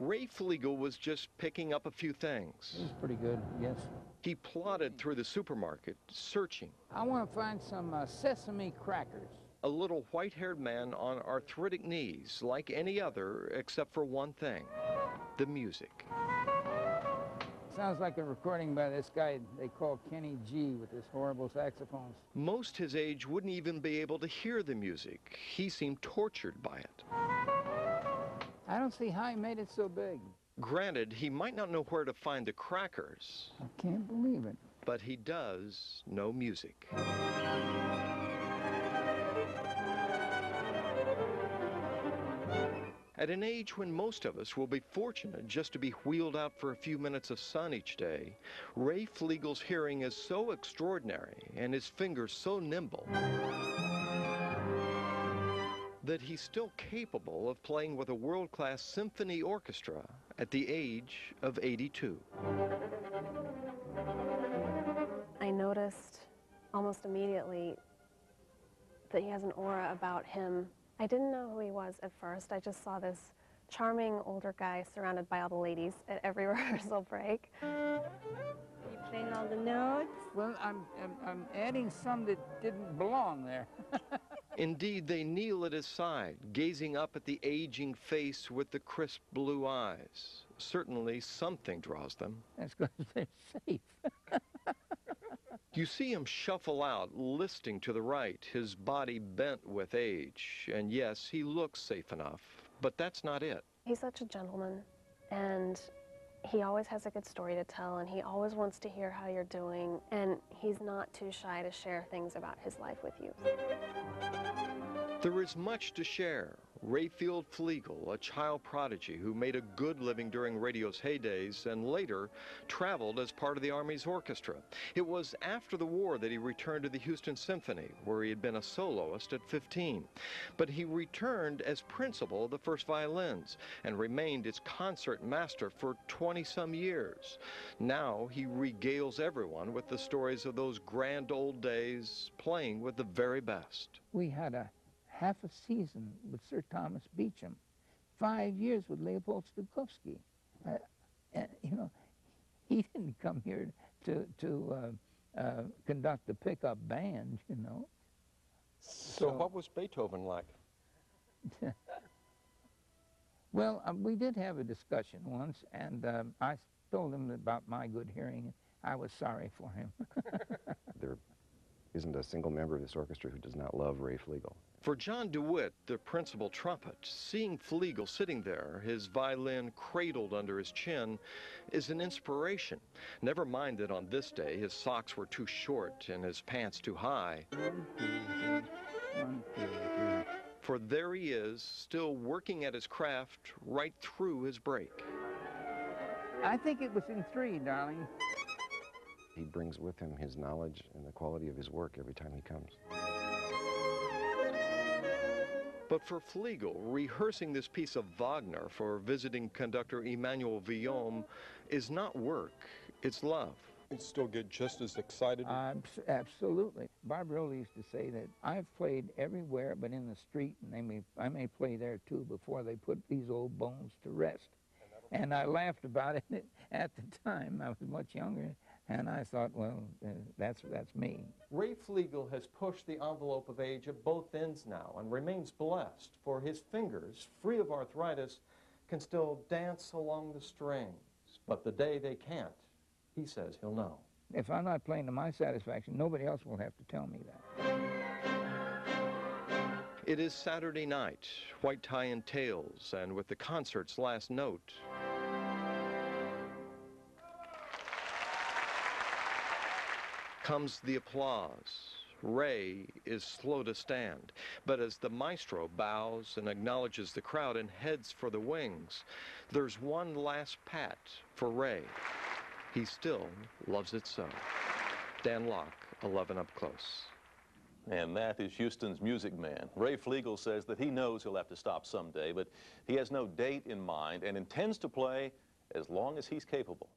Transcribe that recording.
Ray Fliegel was just picking up a few things. It was pretty good, yes. He plodded through the supermarket, searching. I want to find some sesame crackers. A little white-haired man on arthritic knees, like any other, except for one thing, the music. Sounds like a recording by this guy they call Kenny G with his horrible saxophones. Most his age wouldn't even be able to hear the music. He seemed tortured by it. I don't see how he made it so big. Granted, he might not know where to find the crackers. I can't believe it. But he does know music. At an age when most of us will be fortunate just to be wheeled out for a few minutes of sun each day, Ray Fliegel's hearing is so extraordinary and his fingers so nimble that he's still capable of playing with a world-class symphony orchestra at the age of 82. I noticed almost immediately that he has an aura about him. I didn't know who he was at first. I just saw this charming older guy surrounded by all the ladies at every rehearsal break. You playing all the notes? Well, I'm adding some that didn't belong there. Indeed, they kneel at his side, gazing up at the aging face with the crisp blue eyes. Certainly something draws them. That's because they're safe. You see him shuffle out, listing to the right, his body bent with age. And yes, he looks safe enough, but that's not it. He's such a gentleman, and he always has a good story to tell, and he always wants to hear how you're doing, and he's not too shy to share things about his life with you. There is much to share. Raphael Fliegel, a child prodigy who made a good living during radio's heydays and later traveled as part of the Army's orchestra. It was after the war that he returned to the Houston Symphony, where he had been a soloist at 15. But he returned as principal of the first violins and remained its concertmaster for 20-some years. Now he regales everyone with the stories of those grand old days playing with the very best. We had half a season with Sir Thomas Beecham, 5 years with Leopold Stokowski. You know, he didn't come here to conduct a pickup band, you know. So what was Beethoven like? Well, we did have a discussion once, and I told him about my good hearing. I was sorry for him. There isn't a single member of this orchestra who does not love Ray Fliegel. For John DeWitt, the principal trumpet, seeing Fliegel sitting there, his violin cradled under his chin, is an inspiration. Never mind that on this day his socks were too short and his pants too high. 1, 2, 3. For there he is, still working at his craft right through his break. I think it was in 3, darling. He brings with him his knowledge and the quality of his work every time he comes. But for Fliegel, rehearsing this piece of Wagner for visiting conductor Emmanuel Villaume is not work, it's love. You still get just as excited? Absolutely. Barbarella used to say that I've played everywhere but in the street, and I may play there too before they put these old bones to rest. And I laughed about it at the time. I was much younger, and I thought, well, that's me. Ray Fliegel has pushed the envelope of age at both ends now and remains blessed, for his fingers, free of arthritis, can still dance along the strings. But the day they can't, he says he'll know. If I'm not playing to my satisfaction, nobody else will have to tell me that. It is Saturday night, white tie and tails, and with the concert's last note, comes the applause. Ray is slow to stand, but as the maestro bows and acknowledges the crowd and heads for the wings, there's one last pat for Ray. He still loves it so. Dan Locke, 11 Up Close. And that is Houston's music man. Ray Fliegel says that he knows he'll have to stop someday, but he has no date in mind and intends to play as long as he's capable.